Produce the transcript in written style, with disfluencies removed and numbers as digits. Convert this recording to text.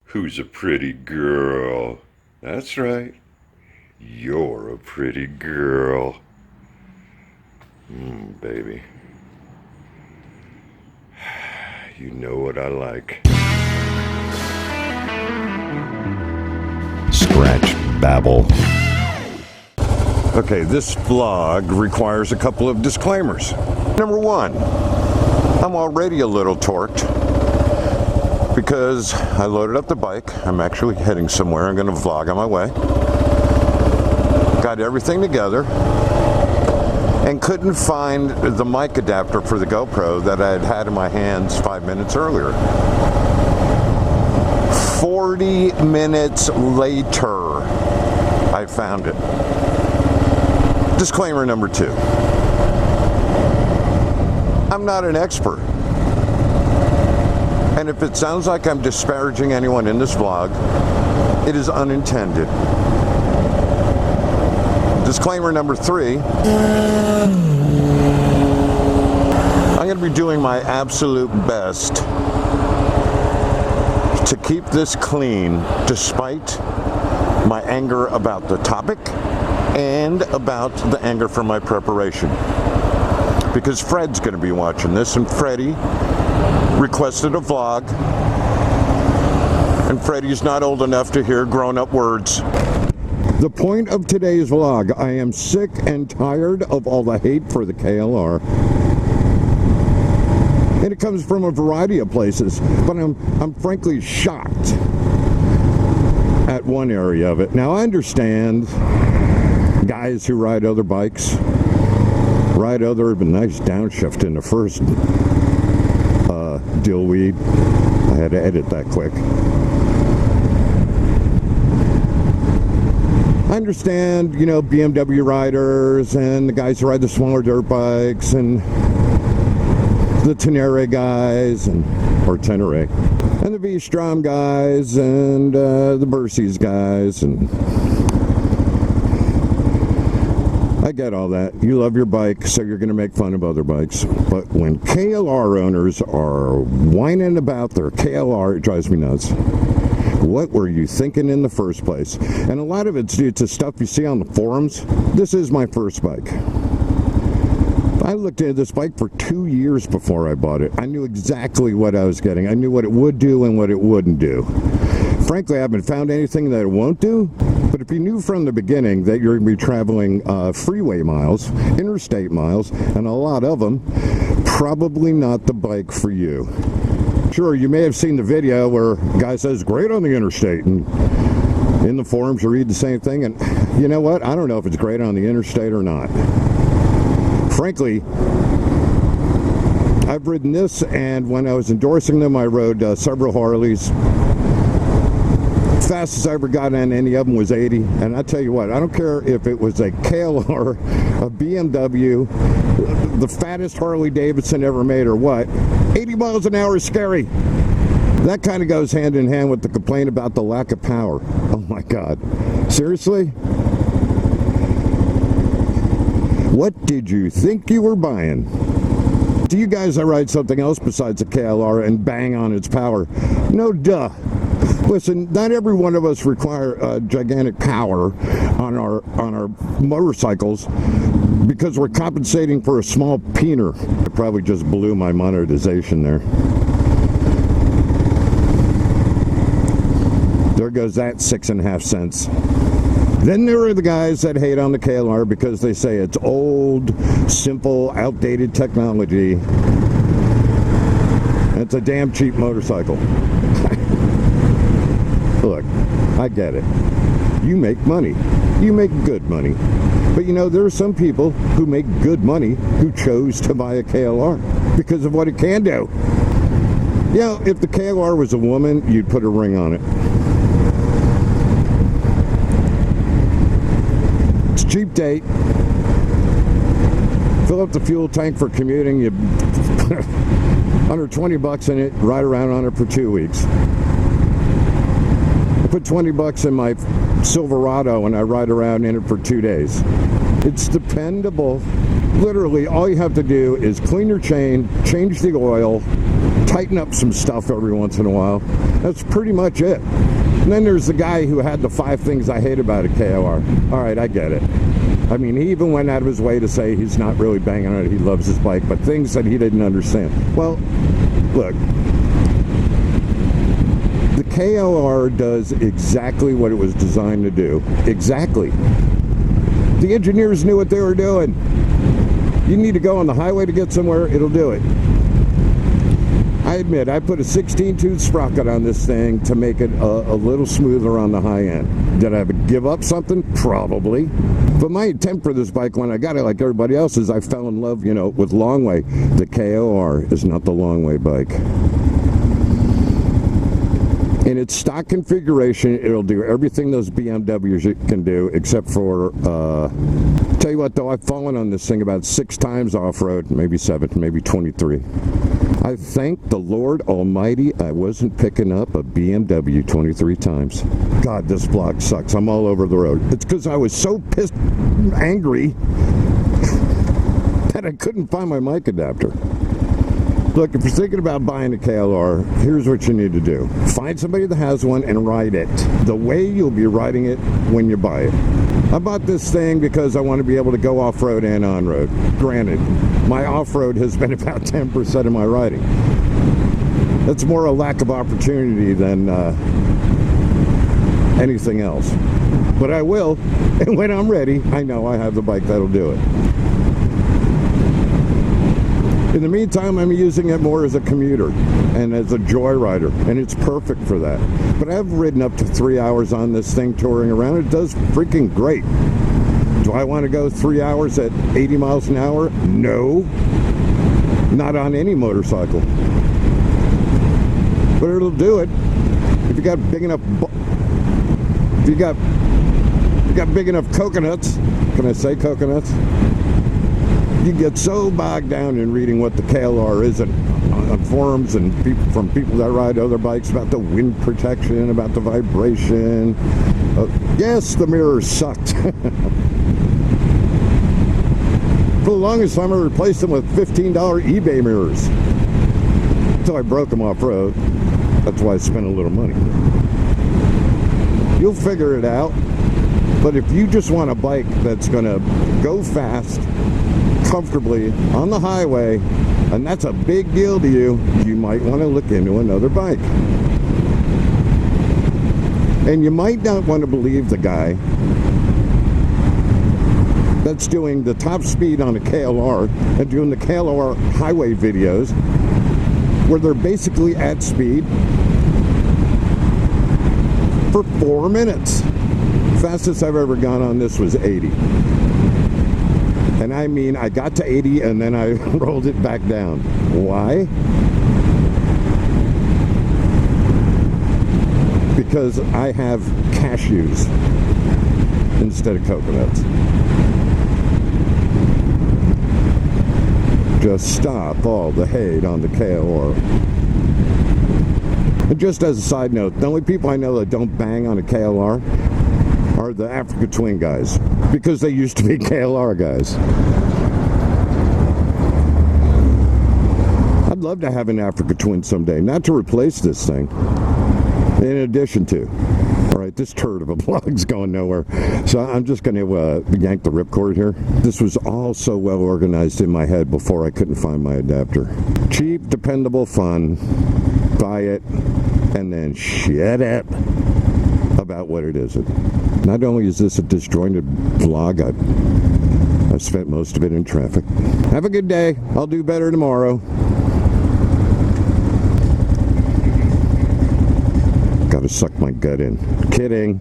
Who's a pretty girl? That's right. You're a pretty girl. Baby. You know what I like. Scratch babble. Okay, this vlog requires a couple of disclaimers. Number one, I'm already a little torqued because I loaded up the bike. I'm actually heading somewhere. I'm going to vlog on my way. Got everything together and couldn't find the mic adapter for the GoPro that I had had in my hands 5 minutes earlier. 40 minutes later, I found it. Disclaimer number two. I'm not an expert. And if it sounds like I'm disparaging anyone in this vlog, it is unintended. Disclaimer number three. I'm going to be doing my absolute best to keep this clean despite my anger about the topic and about the anger from my preparation. Because Fred's going to be watching this, and Freddie requested a vlog, and Freddie's not old enough to hear grown-up words. The point of today's vlog, I am sick and tired of all the hate for the KLR. And it comes from a variety of places, but I'm frankly shocked at one area of it. Now, I understand guys who ride other bikes, ride other, but nice downshift in the first dillweed. I had to edit that quick. I understand, you know, BMW riders and the guys who ride the smaller dirt bikes and the Tenere guys or Tenere and the V-Strom guys and the Bercies guys, and I get all that. You love your bike, so you're going to make fun of other bikes. But when KLR owners are whining about their KLR, it drives me nuts. What were you thinking in the first place? And a lot of it's due to stuff you see on the forums. This is my first bike. I looked into this bike for 2 years before I bought it. I knew exactly what I was getting. I knew what it would do and what it wouldn't do. Frankly, I haven't found anything that it won't do. But if you knew from the beginning that you're going to be traveling freeway miles, interstate miles, and a lot of them, probably not the bike for you. Sure, you may have seen the video where a guy says, great on the interstate, and in the forums you read the same thing, and you know what? I don't know if it's great on the interstate or not. Frankly, I've ridden this, and when I was endorsing them, I rode several Harleys. Fastest I ever got on any of them was 80, and I tell you what, I don't care if it was a KLR, a BMW, the fattest Harley Davidson ever made or what, 80 miles an hour is scary. That kind of goes hand in hand with the complaint about the lack of power. Oh my God. Seriously? What did you think you were buying? To you guys that ride something else besides a KLR and bang on its power, no duh. Listen, not every one of us require gigantic power on our motorcycles because we're compensating for a small peener. I probably just blew my monetization there. There goes that 6.5 cents. Then there are the guys that hate on the KLR because they say it's old, simple, outdated technology. It's a damn cheap motorcycle. Look, I get it. You make money. You make good money. But you know, there are some people who make good money who chose to buy a KLR because of what it can do. You know, if the KLR was a woman, you'd put a ring on it. It's a cheap date. Fill up the fuel tank for commuting. You under 20 bucks in it, ride around on it for 2 weeks. I put 20 bucks in my Silverado and I ride around in it for 2 days. It's dependable. Literally, all you have to do is clean your chain, change the oil, tighten up some stuff every once in a while. That's pretty much it. And then there's the guy who had the 5 things I hate about a KLR. All right, I get it. I mean, he even went out of his way to say he's not really banging on it, he loves his bike, but things that he didn't understand. Well, look, the KLR does exactly what it was designed to do. Exactly. The engineers knew what they were doing. You need to go on the highway to get somewhere, it'll do it. I admit, I put a 16-tooth sprocket on this thing to make it a little smoother on the high end. Did I have to give up something? Probably. But my intent for this bike when I got it, like everybody else, is I fell in love, you know, with long way. The KLR is not the long way bike. In its stock configuration, it'll do everything those BMWs can do, except for, tell you what though, I've fallen on this thing about 6 times off-road, maybe 7, maybe 23. I thank the Lord Almighty I wasn't picking up a BMW 23 times. God, this block sucks. I'm all over the road. It's because I was so pissed, angry, that I couldn't find my mic adapter. Look, if you're thinking about buying a KLR, here's what you need to do. Find somebody that has one and ride it the way you'll be riding it when you buy it. I bought this thing because I want to be able to go off-road and on-road. Granted, my off-road has been about 10% of my riding. That's more a lack of opportunity than anything else. But I will, and when I'm ready, I know I have the bike that'll do it. In the meantime, I'm using it more as a commuter and as a joyrider, and it's perfect for that. But I've ridden up to 3 hours on this thing touring around. It does freaking great. Do I want to go 3 hours at 80 miles an hour? No. Not on any motorcycle. But it'll do it. If you got big enough, if you got big enough coconuts, can I say coconuts? You get so bogged down in reading what the KLR is on forums and from people that ride other bikes about the wind protection, about the vibration. Yes, the mirrors sucked. For the longest time, I replaced them with $15 eBay mirrors until I broke them off-road. That's why I spent a little money. You'll figure it out. But if you just want a bike that's going to go fast, comfortably on the highway, and that's a big deal to you, you might want to look into another bike. And you might not want to believe the guy that's doing the top speed on a KLR and doing the KLR highway videos where they're basically at speed for 4 minutes. Fastest I've ever gone on this was 80. And I mean, I got to 80 and then I rolled it back down. Why? Because I have cashews instead of coconuts. Just stop all the hate on the KLR. And just as a side note, the only people I know that don't bang on a KLR are the Africa Twin guys, because they used to be KLR guys. I'd love to have an Africa Twin someday, not to replace this thing, in addition to. All right, this turd of a vlog's going nowhere, so I'm just going to yank the ripcord here. This was all so well organized in my head before I couldn't find my adapter. Cheap, dependable fun. Buy it, and then shut up about what it isn't. Not only is this a disjointed vlog, I've spent most of it in traffic. Have a good day. I'll do better tomorrow. Gotta suck my gut in. Kidding.